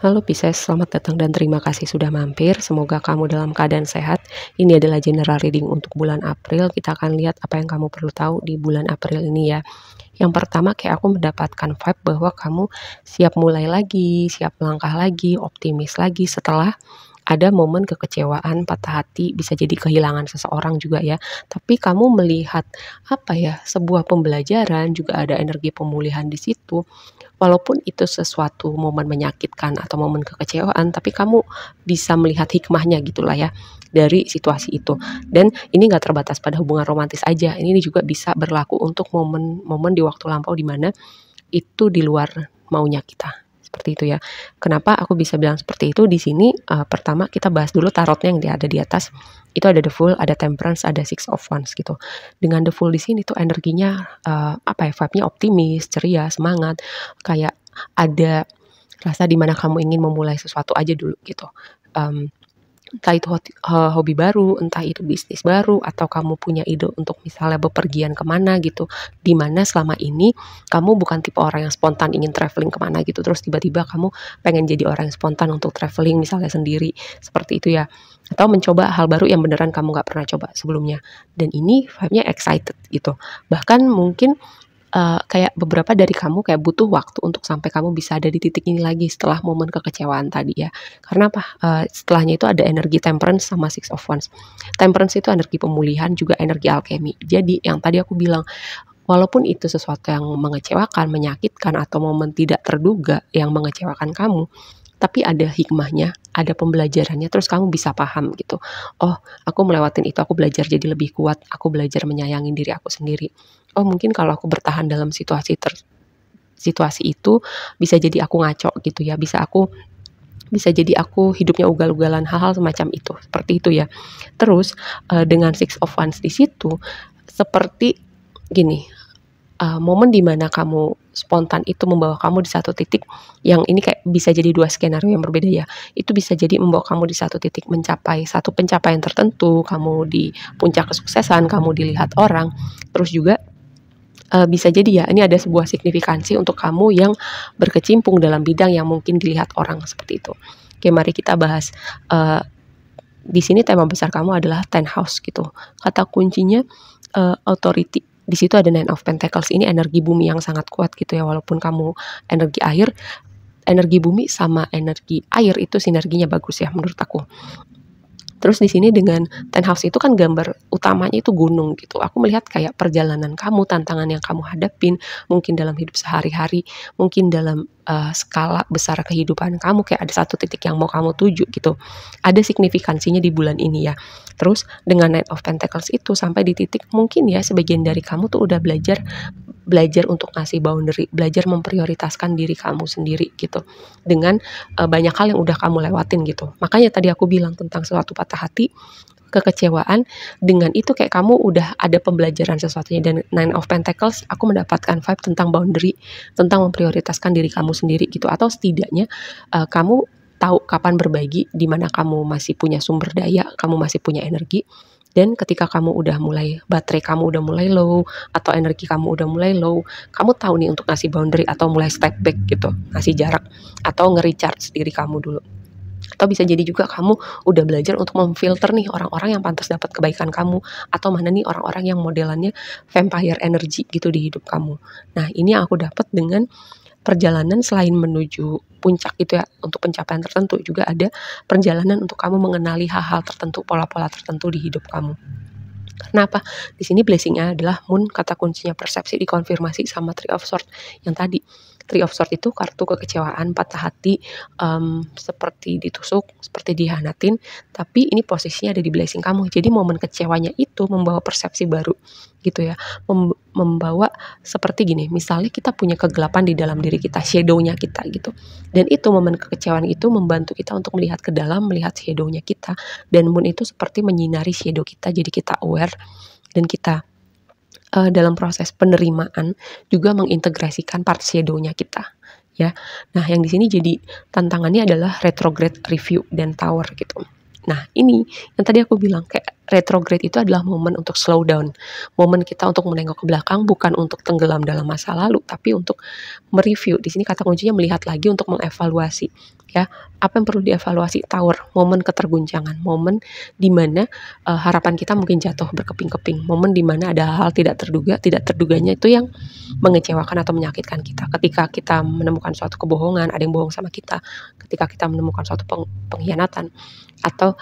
Halo Pisces, selamat datang dan terima kasih sudah mampir. Semoga kamu dalam keadaan sehat. Ini adalah general reading untuk bulan April. Kita akan lihat apa yang kamu perlu tahu di bulan April ini ya. Yang pertama kayak aku mendapatkan vibe bahwa kamu siap mulai lagi, siap melangkah lagi, optimis lagi setelah ada momen kekecewaan, patah hati, bisa jadi kehilangan seseorang juga ya. Tapi kamu melihat apa ya, sebuah pembelajaran, juga ada energi pemulihan di situ. Walaupun itu sesuatu momen menyakitkan atau momen kekecewaan, tapi kamu bisa melihat hikmahnya gitulah ya dari situasi itu. Dan ini nggak terbatas pada hubungan romantis aja, ini juga bisa berlaku untuk momen-momen di waktu lampau di mana itu di luar maunya kita. Seperti itu ya. Kenapa aku bisa bilang seperti itu di sini? Pertama kita bahas dulu tarotnya yang ada di atas. Itu ada the Fool, ada Temperance, ada Six of Wands gitu. Dengan the Fool di sini tuh energinya apa ya? Vibe-nya optimis, ceria, semangat. Kayak ada rasa di mana kamu ingin memulai sesuatu aja dulu gitu. Entah itu hobi baru, entah itu bisnis baru, atau kamu punya ide untuk misalnya bepergian kemana gitu, di mana selama ini kamu bukan tipe orang yang spontan ingin traveling kemana gitu, terus tiba-tiba kamu pengen jadi orang yang spontan untuk traveling misalnya sendiri, seperti itu ya, atau mencoba hal baru yang beneran kamu gak pernah coba sebelumnya, dan ini vibe-nya excited gitu, bahkan mungkin kayak beberapa dari kamu kayak butuh waktu untuk sampai kamu bisa ada di titik ini lagi setelah momen kekecewaan tadi ya. Karena apa? Setelahnya itu ada energi Temperance sama Six of Wands. Temperance itu energi pemulihan, juga energi alchemy. Jadi yang tadi aku bilang, walaupun itu sesuatu yang mengecewakan, menyakitkan, atau momen tidak terduga yang mengecewakan kamu, tapi ada hikmahnya, ada pembelajarannya, terus kamu bisa paham gitu. Oh, aku melewatin itu, aku belajar jadi lebih kuat, aku belajar menyayangi diri aku sendiri. Oh, mungkin kalau aku bertahan dalam situasi itu bisa jadi aku ngaco gitu ya, bisa jadi aku hidupnya ugal-ugalan, hal-hal semacam itu, seperti itu ya. Terus dengan Six of Wands di situ seperti gini, momen dimana kamu spontan itu membawa kamu di satu titik yang ini kayak bisa jadi dua skenario yang berbeda ya. Itu bisa jadi membawa kamu di satu titik mencapai satu pencapaian tertentu, kamu di puncak kesuksesan, kamu dilihat orang. Terus juga bisa jadi ya ini ada sebuah signifikansi untuk kamu yang berkecimpung dalam bidang yang mungkin dilihat orang seperti itu. Oke, mari kita bahas. Di sini tema besar kamu adalah 10 house gitu. Kata kuncinya authority. Di situ ada Nine of Pentacles, ini energi bumi yang sangat kuat gitu ya, walaupun kamu energi air, energi bumi sama energi air itu sinerginya bagus ya menurut aku. Terus di sini dengan Ten House itu kan gambar utamanya itu gunung gitu. Aku melihat kayak perjalanan kamu, tantangan yang kamu hadapin, mungkin dalam hidup sehari-hari, mungkin dalam skala besar kehidupan kamu, kayak ada satu titik yang mau kamu tuju gitu. Ada signifikansinya di bulan ini ya. Terus dengan Knight of Pentacles itu sampai di titik mungkin ya sebagian dari kamu tuh udah belajar untuk ngasih boundary, belajar memprioritaskan diri kamu sendiri gitu. Dengan banyak hal yang udah kamu lewatin gitu. Makanya tadi aku bilang tentang suatu patah hati, kekecewaan, dengan itu kayak kamu udah ada pembelajaran sesuatunya. Dan Nine of Pentacles aku mendapatkan vibe tentang boundary, tentang memprioritaskan diri kamu sendiri gitu, atau setidaknya kamu tahu kapan berbagi, di mana kamu masih punya sumber daya, kamu masih punya energi. Dan ketika kamu udah mulai, baterai kamu udah mulai low, atau energi kamu udah mulai low, kamu tahu nih untuk ngasih boundary atau mulai step back gitu, ngasih jarak, atau nge-recharge diri kamu dulu. Atau bisa jadi juga kamu udah belajar untuk memfilter nih orang-orang yang pantas dapat kebaikan kamu, atau mana nih orang-orang yang modelannya vampire energy gitu di hidup kamu. Nah, ini yang aku dapat dengan perjalanan selain menuju puncak gitu ya, untuk pencapaian tertentu, juga ada perjalanan untuk kamu mengenali hal-hal tertentu, pola-pola tertentu di hidup kamu. Karena apa? Di sini blessing-nya adalah Moon, kata kuncinya persepsi dikonfirmasi sama Three of Swords yang tadi. Three of Swords itu kartu kekecewaan, patah hati, seperti ditusuk, seperti dihianatin, tapi ini posisinya ada di blessing kamu. Jadi momen kecewanya itu membawa persepsi baru gitu ya. Membawa seperti gini, misalnya kita punya kegelapan di dalam diri kita, shadow-nya kita gitu. Dan itu momen kekecewaan itu membantu kita untuk melihat ke dalam, melihat shadow-nya kita. Dan Moon itu seperti menyinari shadow kita, jadi kita aware dan kita dalam proses penerimaan juga mengintegrasikan part shadow-nya kita ya. Nah, yang di sini jadi tantangannya adalah retrograde review dan tower gitu. Nah, ini yang tadi aku bilang kayak Retrograde itu adalah momen untuk slow down, momen kita untuk menengok ke belakang, bukan untuk tenggelam dalam masa lalu, tapi untuk mereview. Di sini kata kuncinya melihat lagi untuk mengevaluasi, ya. Apa yang perlu dievaluasi? Tower, momen keterguncangan, momen di mana harapan kita mungkin jatuh berkeping-keping, momen di mana ada hal-hal tidak terduganya itu yang mengecewakan atau menyakitkan kita. Ketika kita menemukan suatu kebohongan, ada yang bohong sama kita, ketika kita menemukan suatu pengkhianatan, atau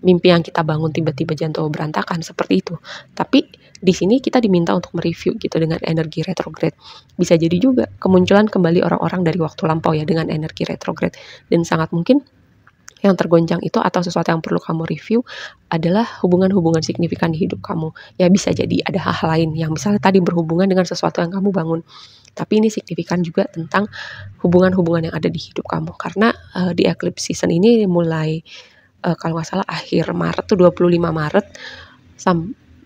mimpi yang kita bangun tiba-tiba jatuh berantakan, seperti itu. Tapi di sini kita diminta untuk mereview gitu dengan energi retrograde. Bisa jadi juga kemunculan kembali orang-orang dari waktu lampau ya dengan energi retrograde, dan sangat mungkin yang tergoncang itu atau sesuatu yang perlu kamu review adalah hubungan-hubungan signifikan di hidup kamu. Ya bisa jadi ada hal lain yang misalnya tadi berhubungan dengan sesuatu yang kamu bangun. Tapi ini signifikan juga tentang hubungan-hubungan yang ada di hidup kamu. Karena di eclipse season ini mulai kalau nggak salah akhir Maret tuh 25 Maret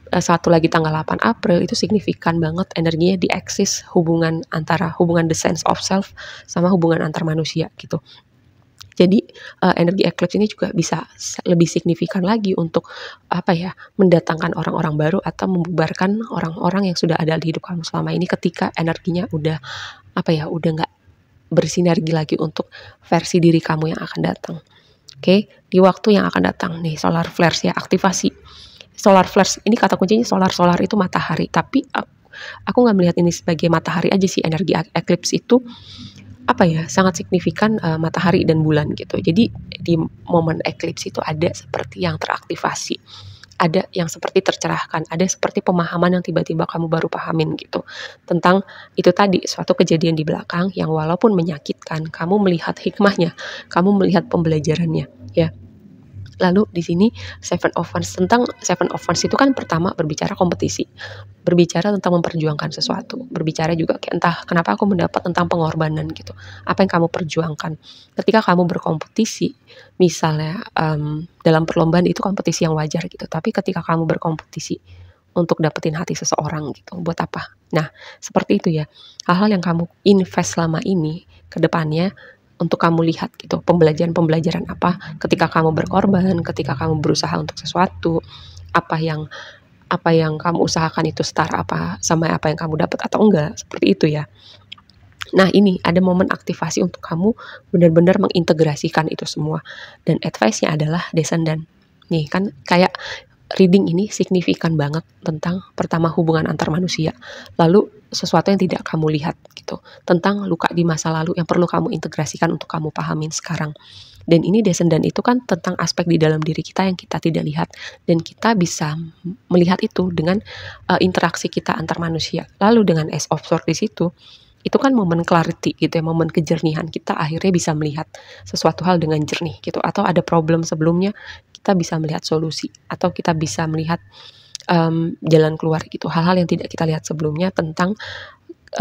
satu lagi tanggal 8 April itu signifikan banget energinya di axis hubungan the sense of self sama hubungan antar manusia gitu. Jadi energi eclipse ini juga bisa lebih signifikan lagi untuk mendatangkan orang-orang baru atau membubarkan orang-orang yang sudah ada di hidup kamu selama ini ketika energinya udah nggak bersinergi lagi untuk versi diri kamu yang akan datang. Oke, di waktu yang akan datang nih solar flares ya, aktivasi solar flares ini kata kuncinya solar itu matahari, tapi aku nggak melihat ini sebagai matahari aja sih. Energi eclipse itu sangat signifikan matahari dan bulan gitu. Jadi di momen eclipse itu ada seperti yang teraktivasi, ada yang seperti tercerahkan, ada seperti pemahaman yang tiba-tiba kamu baru pahamin gitu tentang itu tadi, suatu kejadian di belakang yang walaupun menyakitkan, kamu melihat hikmahnya, kamu melihat pembelajarannya ya. Lalu di sini Seven of Wands, tentang Seven of Wands itu kan pertama berbicara kompetisi, berbicara tentang memperjuangkan sesuatu, berbicara juga entah kenapa aku mendapat tentang pengorbanan gitu. Apa yang kamu perjuangkan ketika kamu berkompetisi, misalnya dalam perlombaan itu kompetisi yang wajar gitu. Tapi ketika kamu berkompetisi untuk dapetin hati seseorang gitu, buat apa? Nah, seperti itu ya. Hal-hal yang kamu invest selama ini ke depannya untuk kamu lihat gitu, pembelajaran apa ketika kamu berkorban, ketika kamu berusaha untuk sesuatu, apa yang kamu usahakan itu setara apa sama apa yang kamu dapat atau enggak, seperti itu ya. Nah, ini ada momen aktivasi untuk kamu benar-benar mengintegrasikan itu semua, dan advice-nya adalah descendant. Nih kan kayak reading ini signifikan banget tentang pertama hubungan antar manusia, lalu sesuatu yang tidak kamu lihat gitu, tentang luka di masa lalu yang perlu kamu integrasikan untuk kamu pahamin sekarang. Dan ini descendant itu kan tentang aspek di dalam diri kita yang kita tidak lihat, dan kita bisa melihat itu dengan interaksi kita antar manusia. Lalu dengan Ace of Swords di situ, itu kan momen clarity gitu ya, momen kejernihan, kita akhirnya bisa melihat sesuatu hal dengan jernih gitu, atau ada problem sebelumnya kita bisa melihat solusi, atau kita bisa melihat jalan keluar gitu, hal-hal yang tidak kita lihat sebelumnya tentang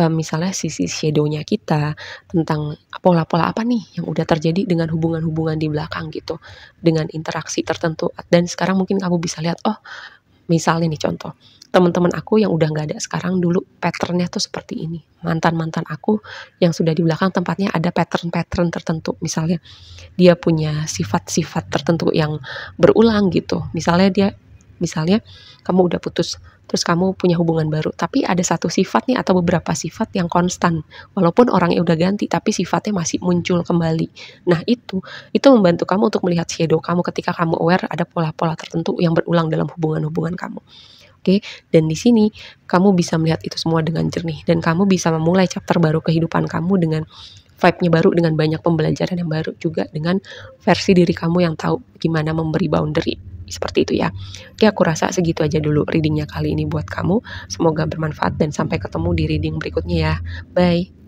misalnya sisi shadow-nya kita, tentang pola-pola apa nih yang udah terjadi dengan hubungan-hubungan di belakang gitu, dengan interaksi tertentu. Dan sekarang mungkin kamu bisa lihat, oh misalnya nih contoh, teman-teman aku yang udah nggak ada sekarang, dulu pattern-nya tuh seperti ini. Mantan-mantan aku yang sudah di belakang tempatnya ada pattern-pattern tertentu. Misalnya dia punya sifat-sifat tertentu yang berulang gitu. Misalnya kamu udah putus, terus kamu punya hubungan baru, tapi ada satu sifat nih atau beberapa sifat yang konstan. Walaupun orangnya udah ganti, tapi sifatnya masih muncul kembali. Nah, itu membantu kamu untuk melihat shadow kamu ketika kamu aware ada pola-pola tertentu yang berulang dalam hubungan-hubungan kamu. Oke, dan di sini kamu bisa melihat itu semua dengan jernih, dan kamu bisa memulai chapter baru kehidupan kamu dengan vibe-nya baru, dengan banyak pembelajaran yang baru, juga dengan versi diri kamu yang tahu gimana memberi boundary. Seperti itu ya. Oke, aku rasa segitu aja dulu readingnya kali ini buat kamu. Semoga bermanfaat dan sampai ketemu di reading berikutnya ya. Bye.